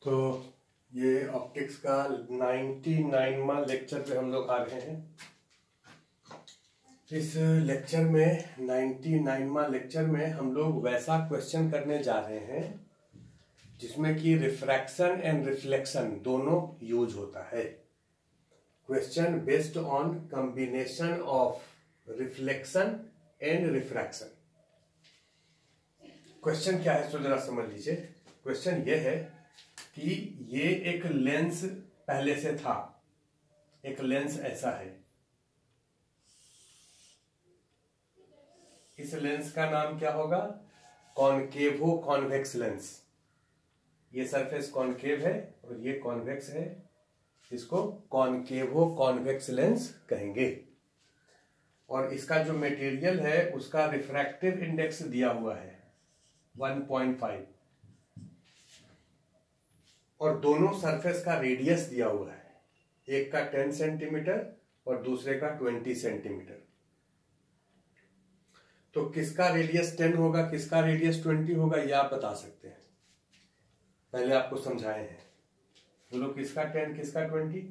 तो ये ऑप्टिक्स का 99वां लेक्चर पे हम लोग आ रहे हैं। इस लेक्चर में 99वां लेक्चर में हम लोग वैसा क्वेश्चन करने जा रहे हैं जिसमें कि रिफ्रैक्शन एंड रिफ्लेक्शन दोनों यूज होता है। Question based on combination of reflection and refraction. Question क्या है तो जरा समझ लीजिए। क्वेश्चन ये है कि ये एक लेंस पहले से था, एक लेंस ऐसा है। इस लेंस का नाम क्या होगा? कॉनकेवो कॉन्वेक्स लेंस। ये सरफेस कॉनकेव है और ये कॉन्वेक्स है, इसको कॉनकेवो कॉन्वेक्स लेंस कहेंगे। और इसका जो मटेरियल है उसका रिफ्रैक्टिव इंडेक्स दिया हुआ है 1.5 और दोनों सरफेस का रेडियस दिया हुआ है, एक का 10 सेंटीमीटर और दूसरे का 20 सेंटीमीटर। तो किसका रेडियस 10 होगा, किसका रेडियस 20 होगा, ये आप बता सकते हैं। पहले आपको समझाए हैं, बोलो किसका 10 किसका 20।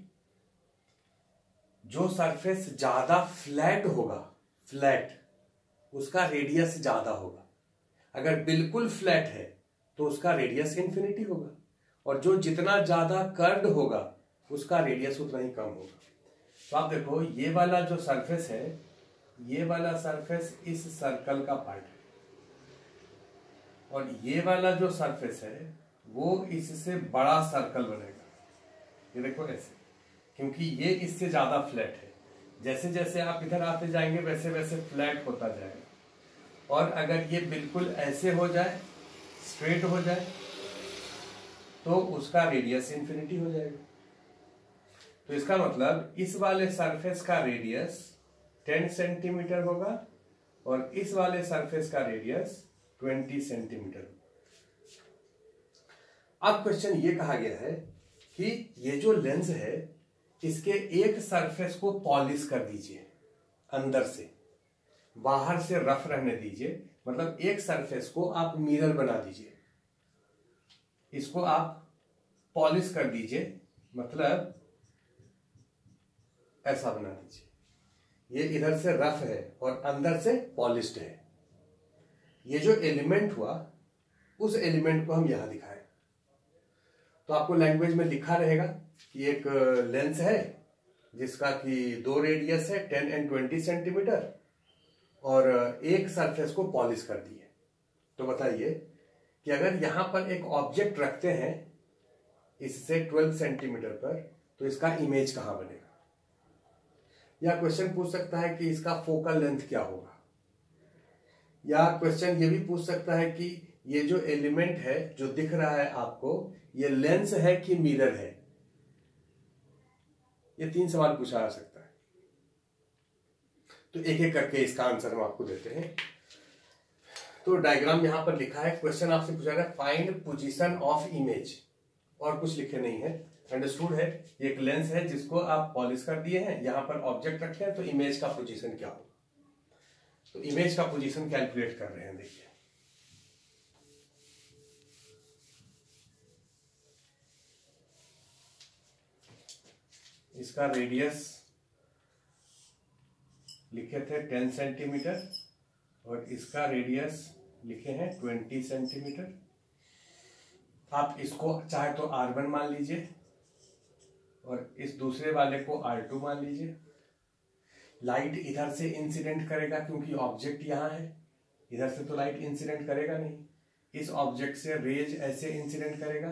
जो सरफेस ज्यादा फ्लैट होगा, फ्लैट, उसका रेडियस ज्यादा होगा। अगर बिल्कुल फ्लैट है तो उसका रेडियस इन्फिनिटी होगा, और जो जितना ज्यादा कर्व्ड होगा उसका रेडियस उतना ही कम होगा। तो आप देखो, ये वाला जो सरफेस है, ये वाला सरफेस इस सर्कल का पार्ट है, और ये वाला जो सरफेस है वो इससे बड़ा सर्कल बनेगा। ये देखो ऐसे, क्योंकि ये इससे ज्यादा फ्लैट है। जैसे जैसे आप इधर आते जाएंगे वैसे वैसे फ्लैट होता जाएगा। और अगर ये बिल्कुल ऐसे हो जाए, स्ट्रेट हो जाए, तो उसका रेडियस इन्फिनिटी हो जाएगा। तो इसका मतलब इस वाले सरफेस का रेडियस 10 सेंटीमीटर होगा और इस वाले सरफेस का रेडियस 20 सेंटीमीटर। अब क्वेश्चन ये कहा गया है कि ये जो लेंस है इसके एक सरफेस को पॉलिश कर दीजिए, अंदर से, बाहर से रफ रहने दीजिए। मतलब एक सरफेस को आप मिरर बना दीजिए, इसको आप पॉलिश कर दीजिए, मतलब ऐसा बना दीजिए। ये इधर से रफ है और अंदर से पॉलिश्ड है। ये जो एलिमेंट हुआ उस एलिमेंट को हम यहां दिखाएं। तो आपको लैंग्वेज में लिखा रहेगा कि एक लेंस है जिसका कि दो रेडियस है 10 एंड 20 सेंटीमीटर, और एक सरफेस को पॉलिश कर दी है। तो बताइए कि अगर यहां पर एक ऑब्जेक्ट रखते हैं इससे 12 सेंटीमीटर पर, तो इसका इमेज कहां बनेगा? या क्वेश्चन पूछ सकता है कि इसका फोकल लेंथ क्या होगा। या क्वेश्चन ये भी पूछ सकता है कि ये जो एलिमेंट है जो दिख रहा है आपको, ये लेंस है कि मिरर है। ये 3 सवाल पूछा जा सकता है। तो एक एक करके इसका आंसर हम आपको देते हैं। तो डायग्राम यहां पर लिखा है। क्वेश्चन आपसे पूछा गया फाइंड पोजीशन ऑफ इमेज, और कुछ लिखे नहीं है। अंडरस्टूड है। एक लेंस है जिसको आप पॉलिश कर दिए हैं, यहां पर ऑब्जेक्ट रखे हैं, तो इमेज का पोजीशन क्या होगा? तो इमेज का पोजीशन कैलकुलेट कर रहे हैं। देखिए, इसका रेडियस लिखे थे 10 सेंटीमीटर और इसका रेडियस लिखे हैं 20 सेंटीमीटर। आप इसको चाहे तो R1 मान लीजिए और इस दूसरे वाले को R2 मान लीजिए। लाइट इधर से इंसिडेंट करेगा क्योंकि ऑब्जेक्ट यहां है, इधर से तो लाइट इंसिडेंट करेगा नहीं। इस ऑब्जेक्ट से रेज ऐसे इंसिडेंट करेगा।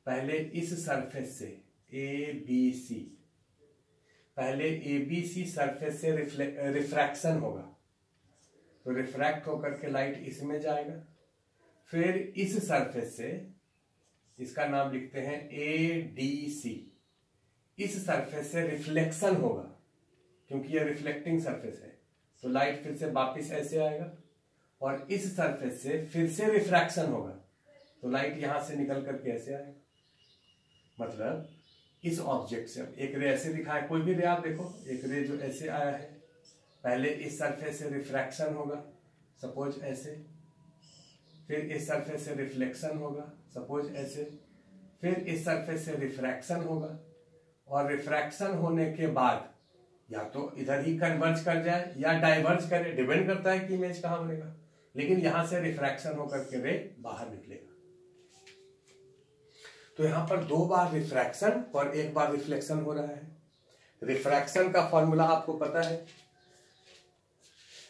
पहले इस सरफेस से ABC, पहले ABC सरफेस से रिफ्रैक्शन होगा, तो रिफ्रैक्ट होकर के लाइट इसमें जाएगा। फिर इस सरफेस से, इसका नाम लिखते हैं ADC, इस सरफेस से रिफ्लेक्शन होगा क्योंकि यह रिफ्लेक्टिंग सरफेस है, तो लाइट फिर से वापस ऐसे आएगा। और इस सरफेस से फिर से रिफ्रैक्शन होगा, तो लाइट यहां से निकल करके ऐसे आएगा। मतलब इस ऑब्जेक्ट से, अब एक रे ऐसे दिखा है, कोई भी रे आप देखो, एक रे जो ऐसे आया है, पहले इस सरफेस से रिफ्रैक्शन होगा, सपोज ऐसे, फिर इस सरफेस से रिफ्लेक्शन होगा, सपोज ऐसे, फिर इस सरफेस से रिफ्रैक्शन होगा, और रिफ्रैक्शन होने के बाद या तो इधर ही कन्वर्ज कर जाए या डाइवर्ज करे, डिपेंड करता है कि इमेज कहां बनेगा, लेकिन यहां से रिफ्रैक्शन होकर के रे बाहर निकलेगा। तो यहां पर 2 बार रिफ्रैक्शन और 1 बार रिफ्लेक्शन हो रहा है। रिफ्रैक्शन का फॉर्मूला आपको पता है,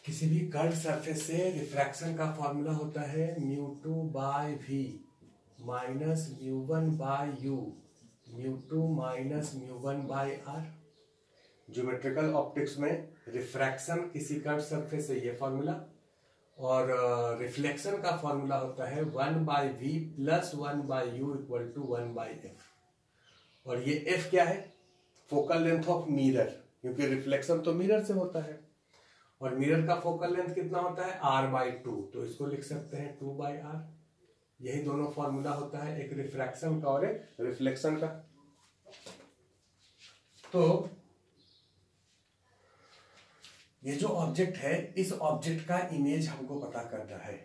किसी भी कर्व सरफेस से रिफ्रैक्शन का फॉर्मूला होता है μ2 by v minus μ1 by u, μ2 minus μ1 by r। Geometrical optics में रिफ्रैक्शन किसी कर्व सरफेस से ये फॉर्मूला, और रिफ्लेक्शन का फॉर्मूला होता है 1 by v plus 1 by u equal to 1 by f। और ये f क्या है? फोकल लेंथ ऑफ मिरर, क्योंकि रिफ्लेक्शन तो मिरर से होता है, और मिरर का फोकल लेंथ कितना होता है? r बाई 2, तो इसको लिख सकते हैं 2 बाई r। यही दोनों फॉर्मूला होता है, एक रिफ्रैक्शन का और एक रिफ्लेक्शन का। तो ये जो ऑब्जेक्ट है, इस ऑब्जेक्ट का इमेज हमको पता करना है।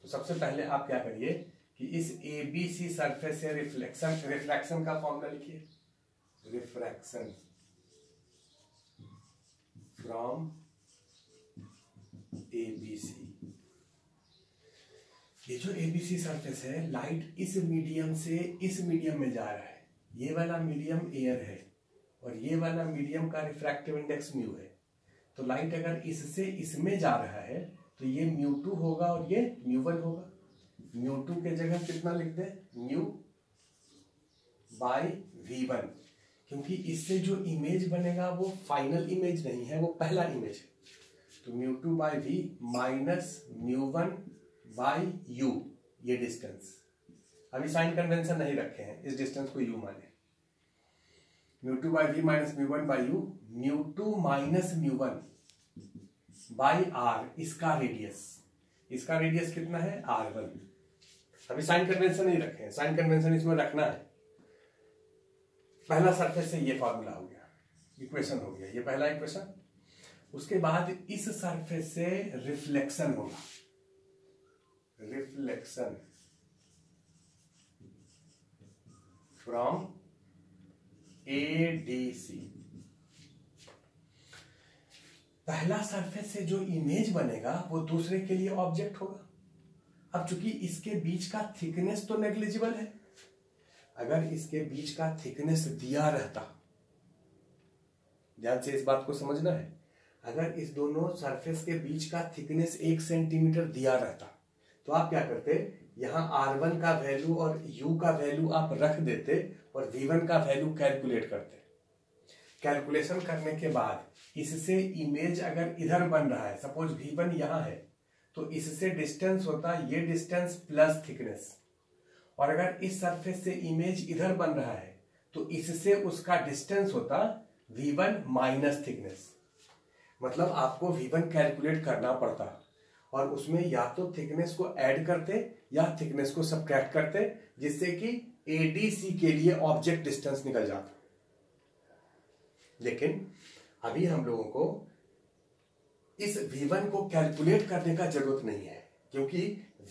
तो सबसे पहले आप क्या करिए कि इस ABC सरफेस से रिफ्रैक्शन का फॉर्मूला लिखिए, रिफ्रैक्शन फ्रॉम ABC। ये जो ABC सरफेस है, लाइट इस मीडियम से इस मीडियम में जा रहा है। ये वाला मीडियम एयर है और ये वाला मीडियम का रिफ्रैक्टिव इंडेक्स म्यू है। तो लाइट अगर इससे इसमें जा रहा है तो ये μ2 होगा और ये μ1 होगा। μ2 के जगह कितना लिख दे? म्यू बाय v1, क्योंकि इससे जो इमेज बनेगा वो फाइनल इमेज नहीं है, वो पहला इमेज है। तो μ2 by v minus μ1 by u, ये डिस्टेंस। अभी साइन कन्वेंशन नहीं रखे हैं, इस डिस्टेंस को u माने। μ2 by v minus μ1 by u, μ2 minus μ1 by r, इसका रेडियस कितना है? r1। अभी साइन कन्वेंशन नहीं रखे हैं, साइन कन्वेंशन इसमें रखना है। पहला सरफेस से ये फॉर्मूला हो गया, इक्वेशन हो गया, ये पहला इक्वेशन। उसके बाद इस सरफेस से रिफ्लेक्शन होगा, रिफ्लेक्शन फ्रॉम ADC। पहला सरफेस से जो इमेज बनेगा वो दूसरे के लिए ऑब्जेक्ट होगा। अब चूंकि इसके बीच का थिकनेस तो नेग्लिजिबल है, अगर इसके बीच का थिकनेस दिया रहता, ध्यान से इस बात को समझना है, अगर इस दोनों सरफेस के बीच का थिकनेस 1 सेंटीमीटर दिया रहता तो आप क्या करते? यहां R1 का वैल्यू और U का वैल्यू आप रख देते और V1 का वैल्यू कैलकुलेट करते। कैलकुलेशन करने के बाद इससे इमेज अगर इधर बन रहा है, सपोज V1 यहां है, तो इससे डिस्टेंस होता ये डिस्टेंस प्लस थिकनेस, और अगर इस सरफेस से इमेज इधर बन रहा है तो इससे उसका डिस्टेंस होता V1 माइनस थिकनेस। मतलब आपको V1 कैलकुलेट करना पड़ता और उसमें या तो थिकनेस को ऐड करते या थिकनेस को सबट्रैक्ट करते, जिससे कि ADC के लिए ऑब्जेक्ट डिस्टेंस निकल जाता। लेकिन अभी हम लोगों को इस V1 को कैलकुलेट करने का जरूरत नहीं है, क्योंकि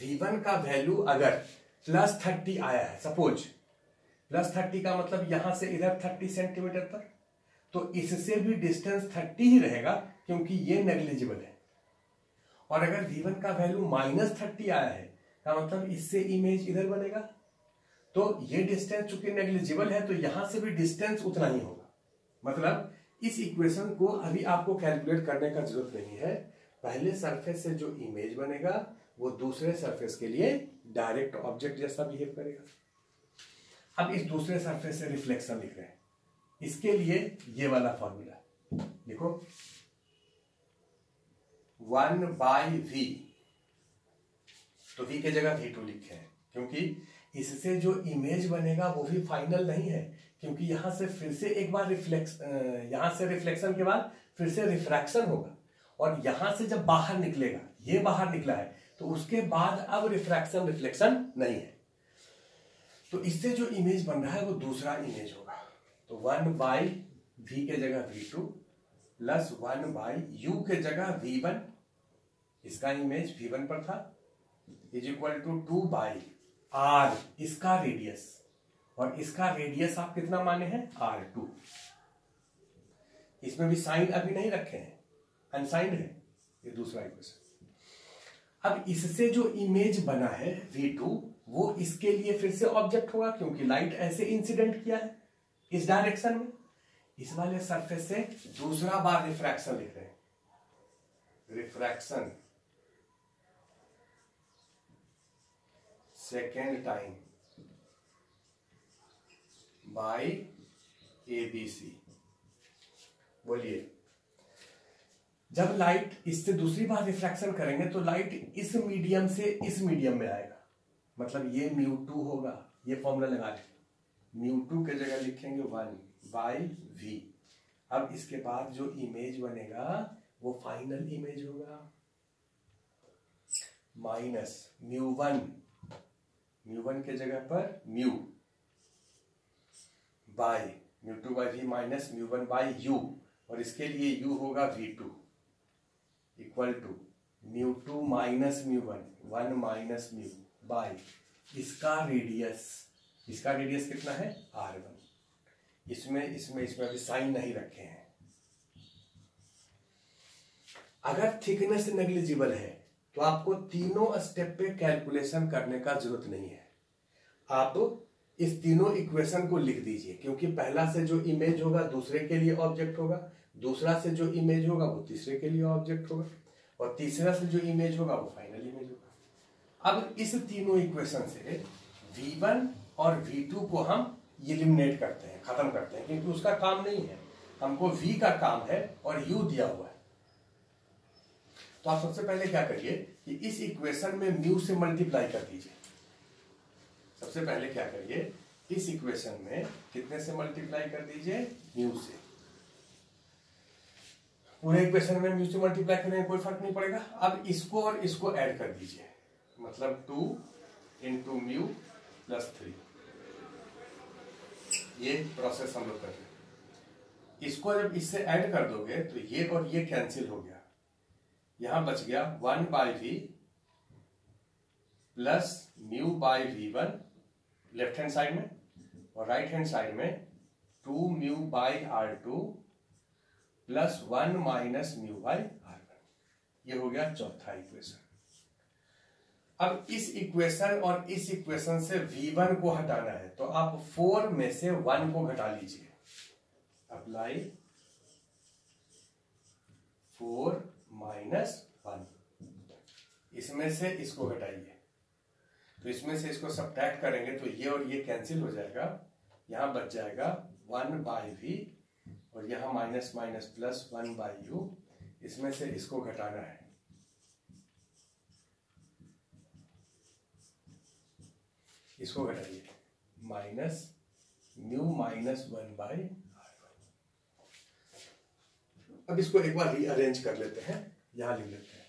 V1 का वैल्यू अगर प्लस 30 आया है, सपोज प्लस 30 का मतलब यहां से इधर 30 सेंटीमीटर पर, तो इससे भी डिस्टेंस 30 ही रहेगा, क्योंकि ये नेग्लिजिबल है। और अगर V1 का वैल्यू माइनस 30 आया है का मतलब इससे इमेज इधर बनेगा, तो ये डिस्टेंस चूंकि नेग्लिजिबल है तो यहां से भी डिस्टेंस उतना ही होगा। मतलब इस इक्वेशन को अभी आपको कैलकुलेट करने का जरूरत नहीं है। पहले सरफेस से जो इमेज बनेगा वो दूसरे सरफेस के लिए डायरेक्ट ऑब्जेक्ट जैसा बिहेव करेगा। अब इस दूसरे सरफेस से रिफ्लेक्शन लिख रहे हैं, इसके लिए ये वाला फॉर्मूला देखो, 1 बाय v, तो v के जगह v2 लिखे हैं, क्योंकि इससे जो इमेज बनेगा वो भी फाइनल नहीं है, क्योंकि यहां से फिर से एक बार यहां से रिफ्लेक्शन के बाद फिर से रिफ्रैक्शन होगा, और यहां से जब बाहर निकलेगा, ये बाहर निकला है, तो उसके बाद अब रिफ्लेक्शन नहीं है, तो इससे जो इमेज बन रहा है वो दूसरा इमेज होगा। तो 1 बाई v के जगह v2 प्लस 1 बाई u के जगह v1, इसका इमेज v1 पर था, is equal to 2 by r, इसका रेडियस, और इसका रेडियस आप कितना माने हैं R2। इसमें भी साइन अभी नहीं रखे हैं, अनसाइंड है, ये दूसरा इक्वेशन। अब इससे जो इमेज बना है V2 वो इसके लिए फिर से ऑब्जेक्ट होगा, क्योंकि लाइट ऐसे इंसिडेंट किया है इस डायरेक्शन में। इस वाले सरफेस से दूसरा बार रिफ्रैक्शन लिख रहे हैं, refraction second time by ABC। बोलिए, जब लाइट इससे दूसरी बार रिफ्रैक्शन करेंगे तो लाइट इस मीडियम से इस मीडियम में आएगा, मतलब ये μ2 होगा। ये फॉर्मूला लगा लें, μ2 के जगह लिखेंगे 1/v। अब इसके बाद जो इमेज बनेगा वो फाइनल इमेज होगा, माइनस μ1 के जगह पर mu by μ2/v minus μ1/u, और इसके लिए u होगा v2 equal to μ2 minus μ1, 1 minus mu by इसका रेडियस कितना है R1। इसमें अभी साइन नहीं रखे हैं। अगर थिकनेस नेग्लिजिबल है तो आपको तीनों स्टेप पे कैलकुलेशन करने का जरूरत नहीं है। आप इस तीनों इक्वेशन को लिख दीजिए, क्योंकि पहला से जो इमेज होगा दूसरे के लिए ऑब्जेक्ट होगा, दूसरा से जो इमेज होगा वो तीसरे के लिए ऑब्जेक्ट होगा, और तीसरा से जो इमेज होगा वो फाइनल इमेज होगा। अब इस तीनों इक्वेशन से V1 और V2 को हम एलिमिनेट करते हैं, खत्म करते हैं, क्योंकि उसका काम नहीं है, हमको V का काम है और U दिया हुआ है। तो आप सबसे पहले क्या करिए कि इस इक्वेशन में म्यू से मल्टीप्लाई कर दीजिए। सबसे पहले क्या करिए, इस इक्वेशन में कितने से मल्टीप्लाई कर दीजिए, म्यू से। पूरे इक्वेशन में म्यू से मल्टीप्लाई करने में कोई फर्क नहीं पड़ेगा। अब इसको और इसको ऐड कर दीजिए, मतलब 2 × म्यू + 3। ये प्रोसेस हम लोग कर रहे हैं। इसको जब इससे ऐड कर दोगे तो ये और ये कैंसिल हो गया, यहां बच गया 1/v plus μ/v1 left hand side में, और राइट हैंड साइड में 2μ/r2 प्लस 1 माइनस μ/r1। ये हो गया चौथा इक्वेशन। अब इस इक्वेशन और इस इक्वेशन से v1 को हटाना है, तो आप 4 में से 1 को घटा लीजिए। अप्लाई 4 माइनस 1, इसमें से इसको घटाइए, तो इसमें से इसको सब्ट्रैक्ट करेंगे तो ये और ये कैंसिल हो जाएगा, यहां बच जाएगा 1/v, और यहां माइनस माइनस प्लस 1/u। इसमें से इसको घटाना है, इसको घटाइए, माइनस म्यू माइनस 1/r1। अब इसको एक बार रीअरेंज कर लेते हैं, यहां लिख लेते हैं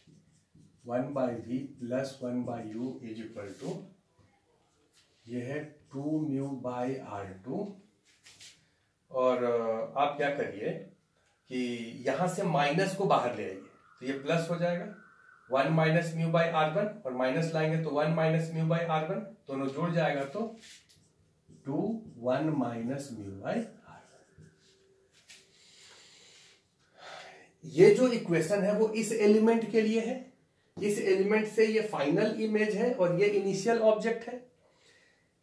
1/v plus 1/u is equal to, ये है 2μ/r2। और आप क्या करिए कि यहां से माइनस को बाहर ले आइए, तो ये प्लस हो जाएगा 1 माइनस μ/r1, और माइनस लाएंगे तो 1 माइनस μ/r1, दोनों जुड़ जाएगा तो 2 1 माइनस μ/r1। ये जो इक्वेशन है वो इस एलिमेंट के लिए है, इस एलिमेंट से ये फाइनल इमेज है और ये इनिशियल ऑब्जेक्ट है।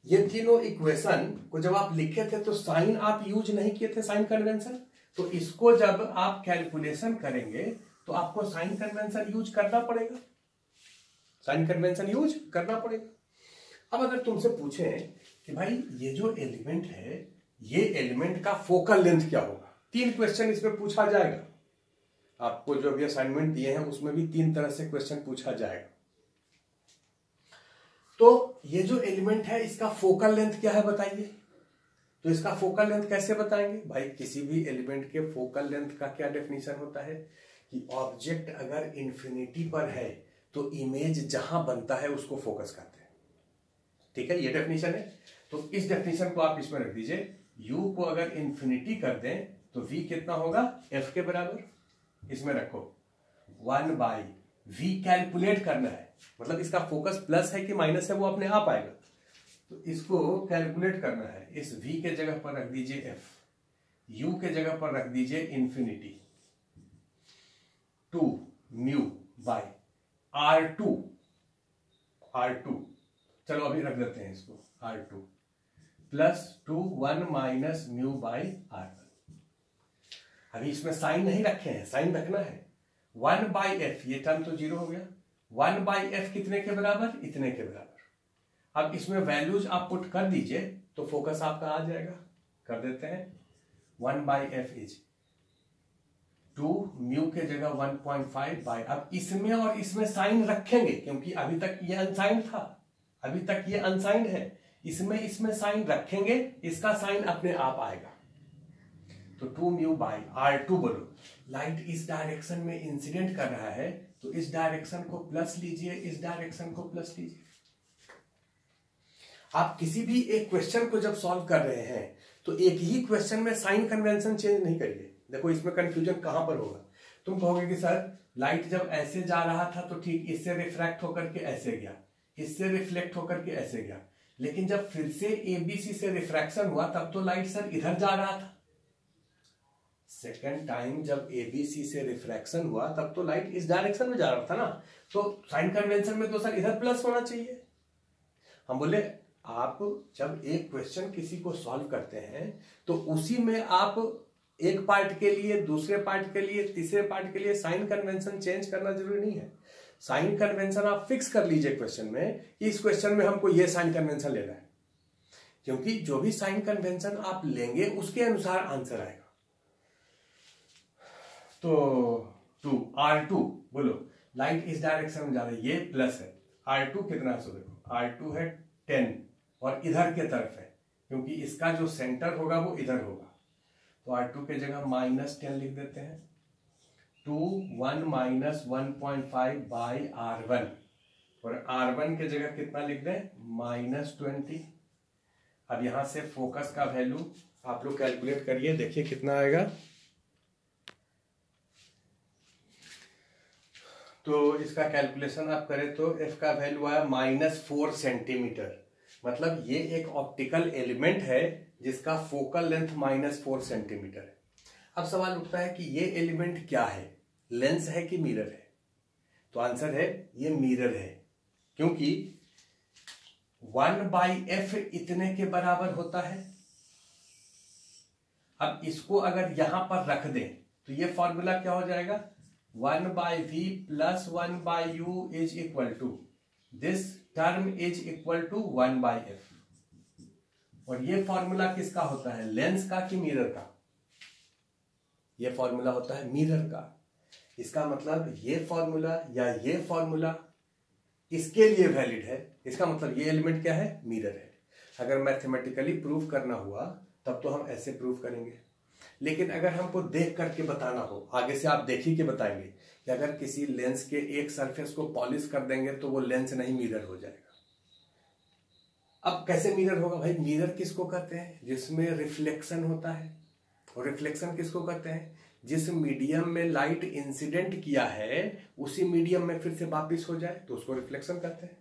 ये तीनों इक्वेशन को जब आप लिखे थे तो साइन आप यूज नहीं किए थे, साइन कन्वेंशन, तो इसको जब आप कैलकुलेशन करेंगे तो आपको साइन कन्वेंशन यूज करना पड़ेगा, साइन कन्वेंशन यूज करना पड़ेगा। अब अगर तुमसे पूछे कि भाई ये जो एलिमेंट है, ये एलिमेंट का फोकल लेंथ क्या होगा, 3 क्वेश्चन इसमें पूछा जाएगा। आपको जो अभी असाइनमेंट दिए हैं उसमें भी 3 तरह से क्वेश्चन पूछा जाएगा। तो ये जो एलिमेंट है इसका फोकल लेंथ क्या है बताइए। तो इसका फोकल लेंथ कैसे बताएंगे भाई, किसी भी एलिमेंट के फोकल लेंथ का क्या डेफिनेशन होता है कि ऑब्जेक्ट अगर इंफिनिटी पर है तो इमेज जहां बनता है उसको फोकस करते हैं। ठीक है, ये डेफिनेशन है। तो इस डेफिनेशन को आप इसमें रख दीजिए, u को अगर इंफिनिटी कर दें तो v कितना होगा, f के बराबर। इसमें रखो 1/v कैलकुलेट करना है, मतलब इसका फोकस प्लस है कि माइनस है वो अपने आप आएगा। तो इसको कैलकुलेट करना है। इस v के जगह पर रख दीजिए f, u के जगह पर रख दीजिए इंफिनिटी 2 म्यू बाय R2 चलो अभी रख देते हैं इसको R2 plus 2 1 minus mu by R1। अभी इसमें साइन नहीं रखे हैं, साइन रखना है। 1 बाई एफ, ये टर्म तो जीरो हो गया। 1 बाई एफ कितने के बराबर? इतने के बराबर। अब इसमें वैल्यूज आप पुट कर दीजिए तो फोकस आपका आ जाएगा। कर देते हैं। 1 बाई एफ इज 2 म्यू के जगह 1.5 बाई, अब इसमें और इसमें साइन रखेंगे क्योंकि अभी तक ये अनसाइंड था, अभी तक ये अनसाइंड है। इसमें साइन रखेंगे, इसका साइन अपने आप आएगा। तो 2 म्यू बाई R2 बोलो। लाइट इस डायरेक्शन में इंसिडेंट कर रहा है तो इस डायरेक्शन को प्लस लीजिए, इस डायरेक्शन को प्लस लीजिए। आप किसी भी एक क्वेश्चन को जब सॉल्व कर रहे हैं तो एक ही क्वेश्चन में साइन कन्वेंशन चेंज नहीं करिए। देखो इसमें कंफ्यूजन कहां पर होगा। तुम कहोगे कि सर लाइट जब ऐसे जा रहा था तो ठीक इससे रिफ्रैक्ट होकर के ऐसे गया, इससे रिफ्लेक्ट होकर के ऐसे गया, लेकिन जब फिर से एबीसी से रिफ्रैक्शन हुआ तब तो लाइट सर इधर जा रहा था। सेकेंड टाइम जब एबीसी से रिफ्रैक्शन हुआ तब तो लाइट इस डायरेक्शन में जा रहा था ना, तो साइन कन्वेंशन में तो सर इधर प्लस होना चाहिए। हम बोले आप जब एक क्वेश्चन किसी को सॉल्व करते हैं तो उसी में आप एक पार्ट के लिए, दूसरे पार्ट के लिए, तीसरे पार्ट के लिए साइन कन्वेंशन चेंज करना जरूरी नहीं है। साइन कन्वेंशन आप फिक्स कर लीजिए क्वेश्चन में, इस क्वेश्चन में हमको ये साइन कन्वेंशन लेना है, क्योंकि जो भी साइन कन्वेंशन आप लेंगे उसके अनुसार आंसर आएगा। तो 2 R2 बोलो, लाइट इस डायरेक्शन में जा रही है, ये प्लस है। R2 कितना है? सो देखो R2 है 10 और इधर के तरफ है क्योंकि इसका जो सेंटर होगा वो इधर होगा। तो R2 के जगह -10 लिख देते हैं। 2 1 माइनस 1.5 बाई R1 और R1 के जगह कितना लिख दें? -20। अब यहां से फोकस का वैल्यू आप लोग कैलकुलेट करिए, देखिए कितना आएगा। तो इसका कैलकुलेशन आप करें तो f का वैल्यू आया -4 सेंटीमीटर। मतलब ये एक ऑप्टिकल एलिमेंट है जिसका फोकल लेंथ -4 सेंटीमीटर है। अब सवाल उठता है कि ये एलिमेंट क्या है, लेंस है कि मिरर है? तो आंसर है ये मिरर है, क्योंकि 1 बाई एफ इतने के बराबर होता है। अब इसको अगर यहां पर रख दें तो ये फॉर्मूला क्या हो जाएगा? 1 by v plus 1 by u is equal to this term is equal to 1 by f. और ये फॉर्मूला किसका होता है, लेंस का कि मिरर का? ये फॉर्मूला होता है मिरर का। इसका मतलब ये फॉर्मूला या ये फॉर्मूला इसके लिए वैलिड है। इसका मतलब ये एलिमेंट क्या है, मिरर है। अगर मैथमेटिकली प्रूव करना हुआ तब तो हम ऐसे प्रूव करेंगे, लेकिन अगर हमको देख करके बताना हो, आगे से आप देख ही के बताएंगे कि अगर किसी लेंस के एक सरफेस को पॉलिश कर देंगे तो वो लेंस नहीं मिरर हो जाएगा। अब कैसे मिरर होगा भाई? मिरर किसको कहते हैं? जिसमें रिफ्लेक्शन होता है। और रिफ्लेक्शन किसको कहते हैं? जिस मीडियम में लाइट इंसिडेंट किया है उसी मीडियम में फिर से वापिस हो जाए तो उसको रिफ्लेक्शन कहते हैं।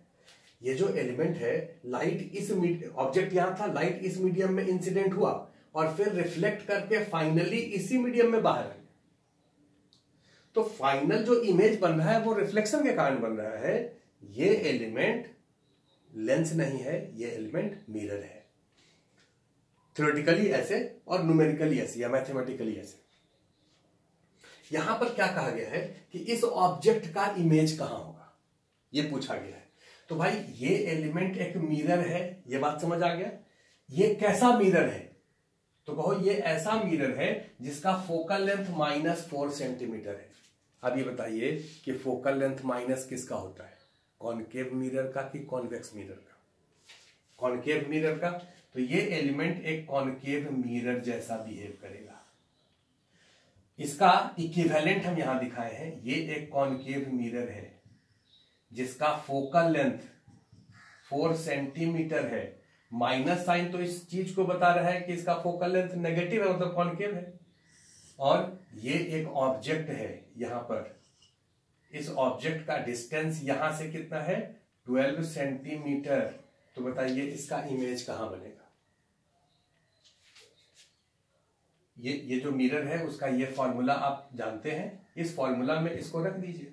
ये जो एलिमेंट है, लाइट इस ऑब्जेक्ट यहां था, लाइट इस मीडियम में इंसिडेंट हुआ और फिर रिफ्लेक्ट करके फाइनली इसी मीडियम में बाहर आया। तो फाइनल जो इमेज बन रहा है वो रिफ्लेक्शन के कारण बन रहा है। ये एलिमेंट लेंस नहीं है, ये एलिमेंट मिरर है। थ्योरेटिकली ऐसे और न्यूमेरिकली ऐसे या मैथमेटिकली ऐसे। यहां पर क्या कहा गया है कि इस ऑब्जेक्ट का इमेज कहां होगा, ये पूछा गया है। तो भाई ये एलिमेंट एक मिरर है, ये बात समझ आ गया। ये कैसा मिरर है? तो कहो ये ऐसा मिरर है जिसका फोकल लेंथ -4 सेंटीमीटर है। अब ये बताइए कि फोकल लेंथ माइनस किसका होता है, कॉनकेव मिरर का कि कॉन्वेक्स मिरर का? कॉनकेव मिरर का। तो ये एलिमेंट एक कॉनकेव मिरर जैसा बिहेव करेगा। इसका इक्विवेलेंट हम यहां दिखाए हैं। ये एक कॉनकेव मिरर है जिसका फोकल लेंथ 4 सेंटीमीटर है। माइनस साइन तो इस चीज को बता रहा है कि इसका फोकल लेंथ नेगेटिव है, मतलब कॉनकेव है। और ये एक ऑब्जेक्ट है यहां पर। इस ऑब्जेक्ट का डिस्टेंस यहां से कितना है, 12 सेंटीमीटर। तो बताइए इसका इमेज कहां बनेगा? ये जो मिरर है उसका ये फॉर्मूला आप जानते हैं, इस फॉर्मूला में इसको रख दीजिए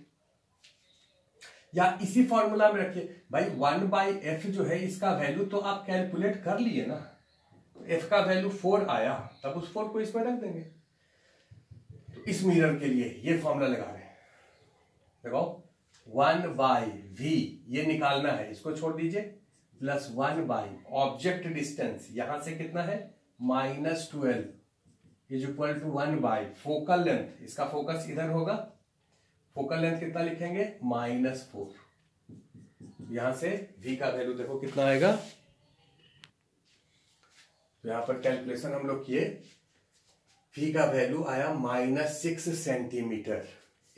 या इसी फॉर्मूला में रखिए। भाई 1/f जो है इसका वैल्यू तो आप कैलकुलेट कर लिए ना, f का वैल्यू 4 आया, तब उस 4 को इसमें रख देंगे। तो इस मिरर के लिए ये फॉर्मूला लगा रहे हैं, लगाओ 1/v ये निकालना है, इसको छोड़ दीजिए, प्लस 1/ ऑब्जेक्ट डिस्टेंस यहां से कितना है -12 is equal to 1/ focal length, इसका फोकस इधर होगा, फोकल लेंथ कितना लिखेंगे -4। यहां से v का वैल्यू देखो कितना आएगा, तो यहां पर कैलकुलेशन हम लोग किए, v का वैल्यू आया -6 सेंटीमीटर।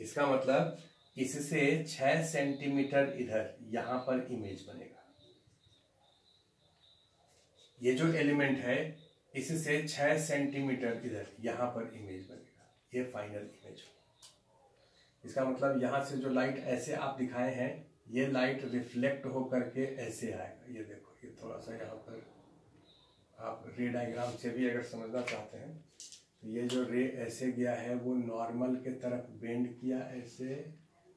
इसका मतलब इससे 6 सेंटीमीटर इधर यहां पर इमेज बनेगा। ये जो एलिमेंट है इससे 6 सेंटीमीटर इधर यहां पर इमेज बनेगा, ये फाइनल इमेज होगा। इसका मतलब यहां से जो लाइट ऐसे आप दिखाए हैं, ये लाइट रिफ्लेक्ट होकर के ऐसे आएगा। ये देखो, ये थोड़ा सा यहाँ पर आप रे डायग्राम से भी अगर समझना चाहते हैं, तो ये जो रे ऐसे गया है वो नॉर्मल के तरफ बेंड किया ऐसे,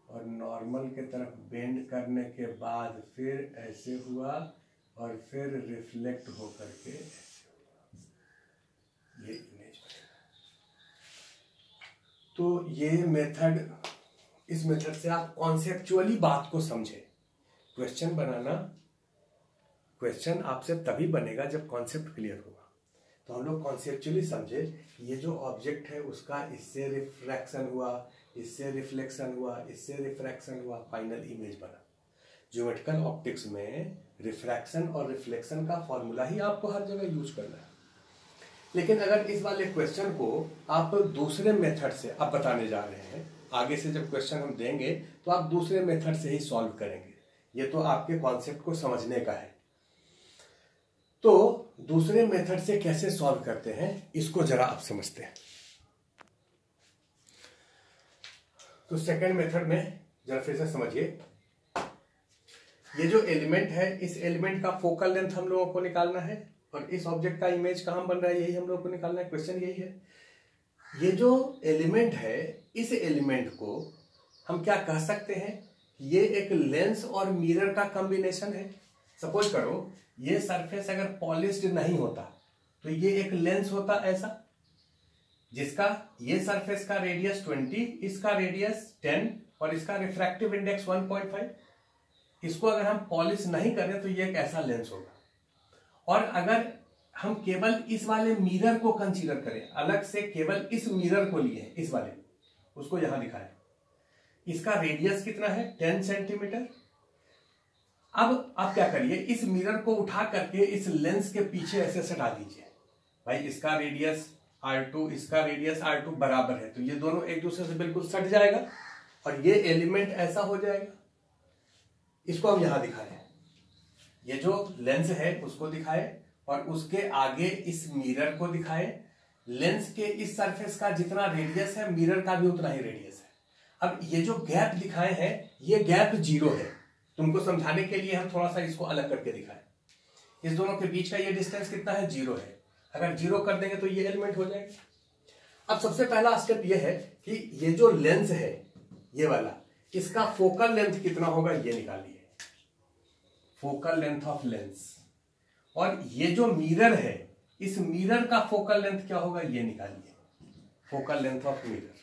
और नॉर्मल के तरफ बेंड करने के बाद फिर ऐसे हुआ और फिर रिफ्लेक्ट होकर के ऐसे हुआ, ये इमेज बनेगा। तो ये मेथड, इस मेथड से आप कॉन्सेप्चुअली बात को समझे। क्वेश्चन बनाना, क्वेश्चन आपसे तभी बनेगा जब कॉन्सेप्ट क्लियर होगा। तो हम लोग कॉन्सेप्चुअली समझे, ये जो ऑब्जेक्ट है उसका इससे रिफ्रैक्शन हुआ, इससे रिफ्लेक्शन हुआ, इससे रिफ्रैक्शन हुआ, फाइनल इमेज बना। ज्योमेट्रिकल ऑप्टिक्स में रिफ्रैक्शन और रिफ्लेक्शन का फॉर्मूला ही आपको हर जगह यूज करना है। लेकिन अगर इस वाले क्वेश्चन को आप दूसरे मेथड से अब बताने जा रहे हैं, आगे से जब क्वेश्चन हम देंगे तो आप दूसरे मेथड से ही सॉल्व करेंगे। ये तो आपके कॉन्सेप्ट को समझने का है। तो दूसरे मेथड से कैसे सॉल्व करते हैं इसको जरा आप समझते हैं। तो सेकंड मेथड में जरा फिर से समझिए, ये जो एलिमेंट है इस एलिमेंट का फोकल लेंथ हम लोगों को निकालना है और इस ऑब्जेक्ट का इमेज कहां बन रहा है यही हम लोगों को निकालना है। क्वेश्चन यही है। ये जो एलिमेंट है इस एलिमेंट को हम क्या कह सकते हैं, ये एक लेंस और मिरर का कॉम्बिनेशन है। सपोज करो ये सरफेस अगर पॉलिश्ड नहीं होता तो ये एक लेंस होता ऐसा, जिसका ये सरफेस का रेडियस 20, इसका रेडियस 10 और इसका रिफ्रैक्टिव इंडेक्स 1.5। इसको अगर हम पॉलिश नहीं करें तो ये एक ऐसा लेंस होगा। और अगर हम केवल इस वाले मिरर को कंसीडर करें, अलग से केवल इस मिरर को लिए, इस वाले उसको यहां दिखाएं, इसका रेडियस कितना है 10 सेंटीमीटर। अब आप क्या करिए, इस मिरर को उठा करके इस लेंस के पीछे ऐसे सटा दीजिए। भाई इसका रेडियस R2, इसका रेडियस R2 बराबर है, तो ये दोनों एक दूसरे से बिल्कुल सट जाएगा और ये एलिमेंट ऐसा हो जाएगा। इसको हम यहां दिखाएं, ये जो लेंस है उसको दिखाए और उसके आगे इस मिरर को दिखाए। लेंस के इस सरफेस का जितना रेडियस है मिरर का भी उतना ही रेडियस है। अब ये जो गैप दिखाए हैं ये गैप 0 है। तुमको समझाने के लिए हम थोड़ा सा इसको अलग करके दिखाएं। इस दोनों के बीच का ये डिस्टेंस कितना है 0 है। अगर 0 कर देंगे तो ये एलिमेंट हो जाएगा। अब सबसे पहला स्टेप ये है कि ये जो लेंस है ये वाला, इसका फोकल लेंथ कितना होगा ये निकालिए, फोकल लेंथ ऑफ लेंस। और ये जो मिरर है इस मिरर का फोकल लेंथ क्या होगा ये निकालिए, focal length of mirror.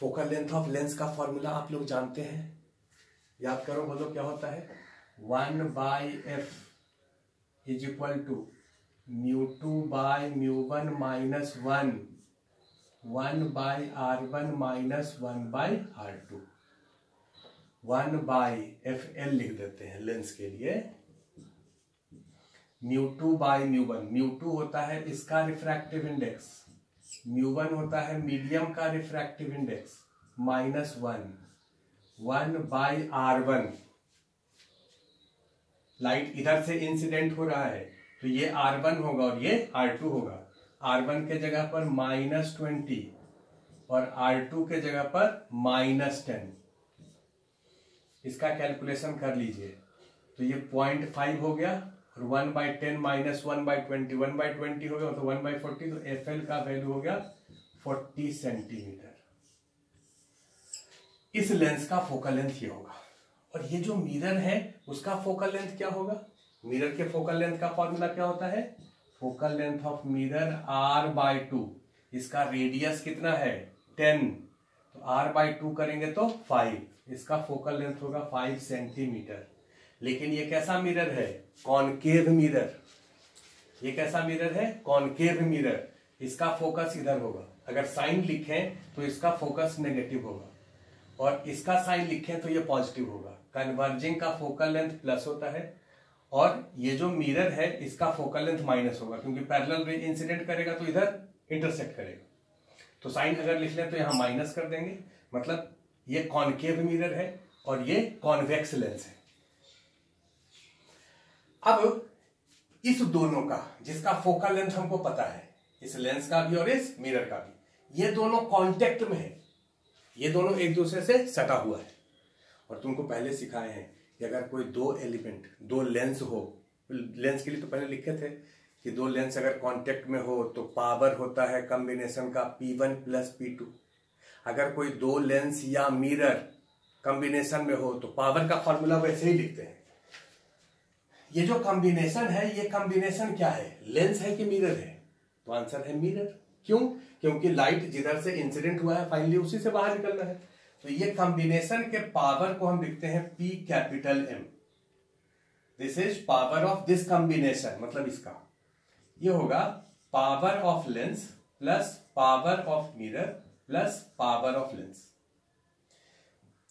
Focal length of lens का फॉर्मूला आप लोग जानते हैं, याद करो, बोलो क्या होता है, 1/f is equal to μ2/μ1 minus 1/r1 minus 1/r2। 1/fl लिख देते हैं लेंस के लिए, μ2/μ1। μ2 होता है इसका रिफ्रैक्टिव इंडेक्स, μ1 होता है मीडियम का refractive index, minus 1/r1। Light इधर से इंसिडेंट हो रहा है तो ये R1 होगा और ये R2 होगा। R1 के जगह पर -20 और R2 के जगह पर -10। इसका कैलकुलेशन कर लीजिए। तो ये 0.5 हो गया, और 1/10 माइनस 1/20 1/20 हो गया, तो 1/40, तो FL का वैल्यू हो गया 40 सेंटीमीटर। इस लेंस का फोकल लेंथ ये होगा, और ये जो मिरर है उसका फोकल लेंथ क्या होगा? मिरर के फोकल लेंथ का फॉर्मूला क्या होता है? Focal length of mirror R/2, इसका रेडियस कितना है 10, तो R/2 करेंगे तो 5, इसका फोकल लेंथ होगा 5 सेंटीमीटर। लेकिन ये कैसा मिरर है? Concave mirror. ये कैसा मिरर है? Concave mirror. इसका फोकस इधर होगा। अगर साइन लिखें तो इसका फोकस नेगेटिव होगा, और इसका साइन लिखें तो ये पॉजिटिव होगा। कन्वर्जिंग का फोकल लेंथ प्लस होता है, और ये जो मिरर है इसका फोकल लेंथ माइनस होगा, क्योंकि पैरेलल रे इंसिडेंट करेगा तो इधर इंटरसेक्ट करेगा। तो साइन अगर लिख लें तो यहां माइनस कर देंगे, मतलब ये कॉनकेव मिरर है और ये कॉन्वेक्स लेंस है। अब इस दोनों का, जिसका फोकल लेंथ हमको पता है, इस लेंस का भी और इस मिरर का भी, ये दोनों कांटेक्ट में है, ये दोनों एक दूसरे से सटा हुआ है। और तुमको पहले सिखाए हैं कि अगर कोई दो एलिमेंट, दो लेंस हो, लेंस के लिए तो पहले लिखे थे कि दो लेंस अगर कांटेक्ट में हो तो पावर होता है कॉम्बिनेशन का P1 प्लस P2। अगर कोई दो लेंस या मिरर कॉम्बिनेशन में हो तो पावर का फॉर्मूला वैसे ही लिखते हैं। ये जो कॉम्बिनेशन है, ये कॉम्बिनेशन क्या है? लेंस है कि मिरर है? तो आंसर है मिरर। क्यों? क्योंकि लाइट जिधर से इंसिडेंट हुआ है फाइनली उसी से बाहर निकलना है। तो ये कॉम्बिनेशन के पावर को हम लिखते हैं P capital M। This is power of this combination, मतलब इसका ये होगा power of lens plus power of mirror plus power of lens.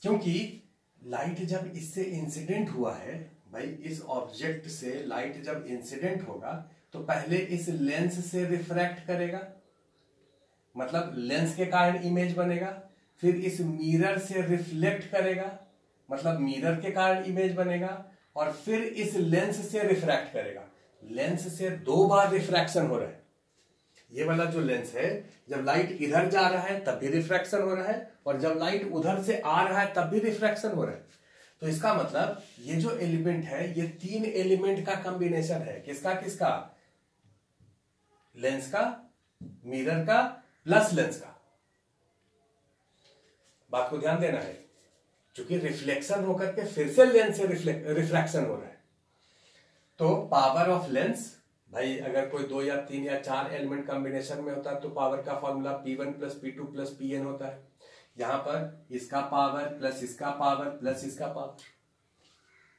क्योंकि लाइट जब इससे इंसिडेंट हुआ है भाई, इस ऑब्जेक्ट से लाइट जब इंसिडेंट होगा तो पहले इस लेंस से रिफ्रैक्ट करेगा, मतलब लेंस के कारण इमेज बनेगा, फिर इस मिरर से रिफ्लेक्ट करेगा, मतलब मिरर के कारण इमेज बनेगा, और फिर इस लेंस से रिफ्रैक्ट करेगा। लेंस से 2 बार रिफ्रैक्शन हो रहा है। ये वाला जो लेंस है, जब लाइट इधर जा रहा है तब भी रिफ्रैक्शन हो रहा है, और जब लाइट उधर से आ रहा है तब भी रिफ्रैक्शन हो रहा है। तो इसका मतलब ये जो एलिमेंट है, ये 3 एलिमेंट का कॉम्बिनेशन है। किसका किसका? लेंस का, मिरर का प्लस लेंस का। बात को ध्यान देना है, क्योंकि रिफ्लेक्शन होकर के फिर से लेंस से रिफ्रैक्शन हो रहा है। तो पावर ऑफ लेंस भाई, अगर कोई 2 या 3 या 4 एलिमेंट कॉम्बिनेशन में होता है तो पावर का formula P1 plus P2 plus Pn होता है। यहां पर इसका पावर प्लस इसका पावर प्लस इसका पावर।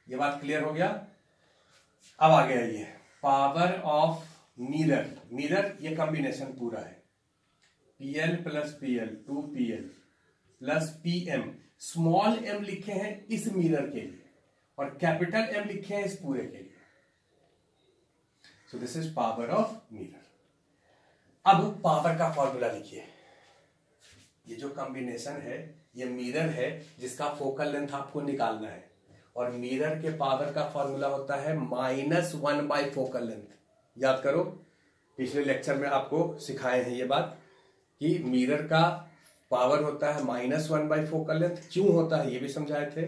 ये बात क्लियर हो गया? अब आ गया ये पावर ऑफ मिरर। मिरर ये कॉम्बिनेशन पूरा है, PL plus PL 2PL plus PM। Small m लिखे हैं इस मिरर के लिए, और कैपिटल M लिखे हैं इस पूरे के लिए। So this is power of mirror. अब पावर का फॉर्मूला लिखिए। ये जो कॉम्बिनेशन है, ये मिरर है जिसका फोकल लेंथ आपको निकालना है, और मिरर के पावर का फॉर्मूला होता है -1 बाय फोकल लेंथ। याद करो, पिछले लेक्चर में आपको सिखाए हैं ये बात कि मिरर का पावर होता है -1 बाय फोकल लेंथ। क्यों होता है ये भी समझाए थे।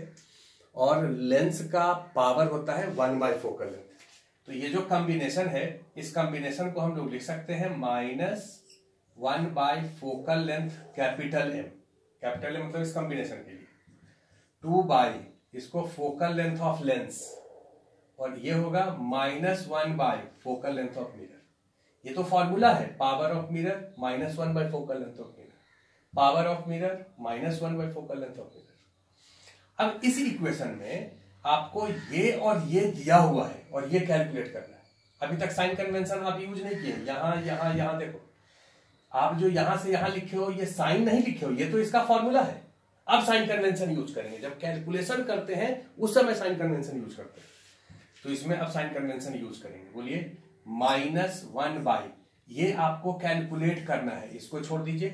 और लेंस का पावर होता है 1 बाय फोकल लेंथ। तो ये जो कॉम्बिनेशन है, इस कॉम्बिनेशन को हम लोग लिख सकते हैं -1 bye focal length capital M। Capital M मतलब इस कॉम्बिनेशन के लिए 2 बाय इसको फोकल लेंथ ऑफ लेंस, और ये होगा -1 bye focal length of mirror. ये तो फॉर्मूला है, power of mirror -1 bye focal length of mirror, power of mirror -1 bye focal length of mirror. अब इस इक्वेशन में आपको ये और ये दिया हुआ है और ये कैलकुलेट करना है। अभी तक साइन कन्वेंशन आप यूज नहीं किए। यहां देखो, आप जो यहां से यहां लिखे हो ये साइन नहीं लिखे हो, ये तो इसका फॉर्मूला है। अब साइन कन्वेंशन यूज करेंगे, जब कैलकुलेशन करते हैं उस समय साइन कन्वेंशन यूज करते हैं। तो इसमें अब साइन कन्वेंशन यूज करेंगे। बोलिए -1 बाय, ये आपको कैलकुलेट करना है, इसको छोड़ दीजिए।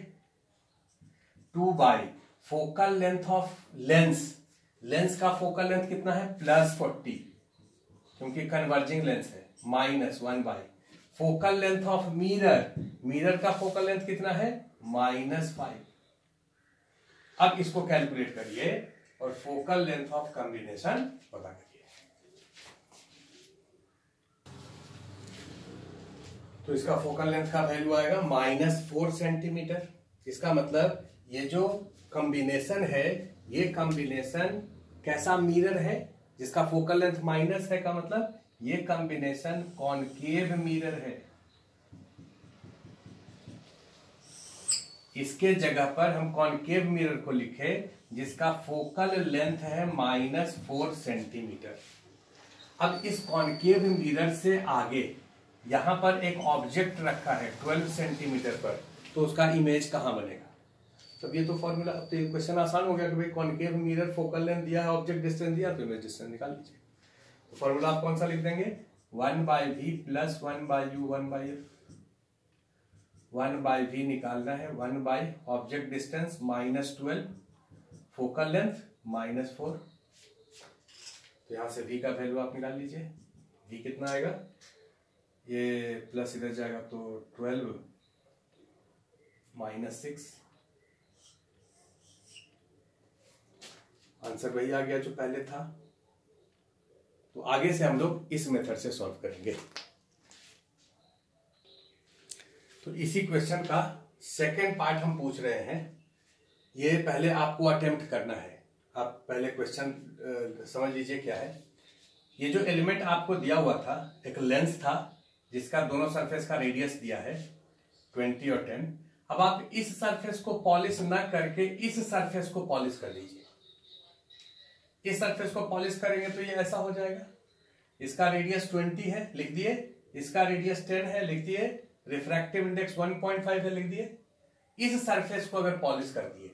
2 bye focal length of lens, lens का फोकल लेंथ कितना है +40, क्योंकि कन्वर्जिंग लेंस है, -1 bye focal length of mirror, mirror का फोकल लेंथ कितना है -5। अब इसको कैलकुलेट करिए और फोकल लेंथ ऑफ कॉम्बिनेशन पता करिए। तो इसका फोकल लेंथ का वैल्यू आएगा -4 सेंटीमीटर। इसका मतलब ये जो कॉम्बिनेशन है, ये कॉम्बिनेशन कैसा मिरर है जिसका फोकल लेंथ माइनस है, का मतलब ये कॉम्बिनेशन कॉनकेव मिरर है। इसके जगह पर हम कॉनकेव मिरर को लिखे जिसका फोकल लेंथ है -4 सेंटीमीटर। अब इस कॉनकेव मिरर से आगे यहां पर एक ऑब्जेक्ट रखा है 12 सेंटीमीटर पर, तो उसका इमेज कहां बनेगा? तब ये तो फॉर्मूला, अब तो क्वेश्चन आसान हो गया कि भाई कॉनकेव मिरर फोकल लेंथ दिया है, ऑब्जेक्ट डिस्टेंस दिया, तो इमेज डिस्टेंस निकाल लीजिए। तो फॉर्मूला आप कौन सा लिख देंगे? 1/v plus 1/u 1/f। 1/v निकालना है, 1 ऑब्जेक्ट डिस्टेंस -12, फोकल लेंथ -4। तो यहां से v का वैल्यू आप निकाल लीजिए। v कितना आएगा? ये प्लस इधर जाएगा तो 12 -6। आंसर वही आ गया जो पहले था। तो आगे से हम लोग इस मेथड से सॉल्व करेंगे। तो इसी क्वेश्चन का सेकेंड पार्ट हम पूछ रहे हैं। ये पहले आपको अटेम्प्ट करना है। आप पहले क्वेश्चन समझ लीजिए क्या है। ये जो एलिमेंट आपको दिया हुआ था, एक लेंस था जिसका दोनों सरफेस का रेडियस दिया है 20 और 10। अब आप इस सरफेस को पॉलिश ना करके इस सरफेस को पॉलिश कर लीजिए। इस सरफेस को पॉलिश करेंगे तो ये ऐसा हो जाएगा। इसका रेडियस 20 है, लिख दिए। इसका रेडियस 10 है, लिख दिए। रिफ्रैक्टिव इंडेक्स 1.5 है, लिख दिए। इस सरफेस को अगर पॉलिश कर दिए,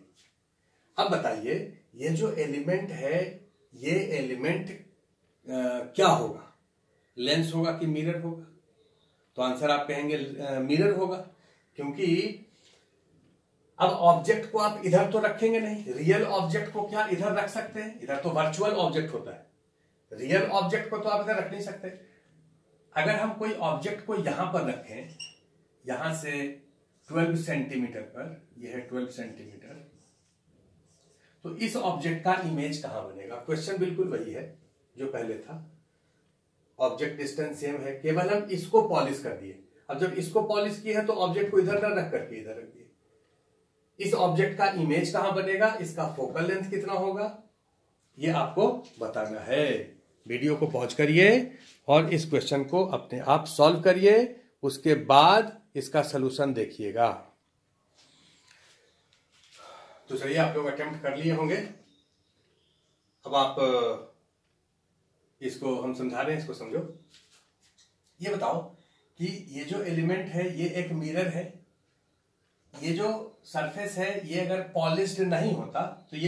अब बताइए ये जो एलिमेंट है, ये एलिमेंट क्या होगा? लेंस होगा कि मिरर होगा? तो आंसर आप कहेंगे मिरर होगा, क्योंकि अब ऑब्जेक्ट को आप इधर तो रखेंगे नहीं। रियल ऑब्जेक्ट को क्या इधर रख सकते हैं? इधर तो वर्चुअल ऑब्जेक्ट होता है, रियल ऑब्जेक्ट को तो आप इधर रख नहीं सकते। अगर हम कोई ऑब्जेक्ट को यहां पर रखें, यहां से 12 सेंटीमीटर पर, यह है 12 सेंटीमीटर, तो इस ऑब्जेक्ट का इमेज कहां बनेगा? क्वेश्चन बिल्कुल वही है जो पहले था। ऑब्जेक्ट डिस्टेंस सेम है, केवल हम इसको पॉलिश कर दिए। अब जब इसको पॉलिश किया है तो ऑब्जेक्ट को इधर न रख करके इधर रख दिए। इस ऑब्जेक्ट का इमेज कहां बनेगा? इसका फोकल लेंथ कितना होगा, ये आपको बताना है। वीडियो को पॉज करिए और इस क्वेश्चन को अपने आप सॉल्व करिए, उसके बाद इसका सलूशन देखिएगा। तो चलिए, आप लोग अटेम्प्ट कर लिए होंगे। अब आप इसको हम समझा रहे हैं, इसको समझो। ये बताओ कि ये जो एलिमेंट है ये एक मिरर है। ये जो सरफेस है ये अगर पॉलिश्ड नहीं होता तो ये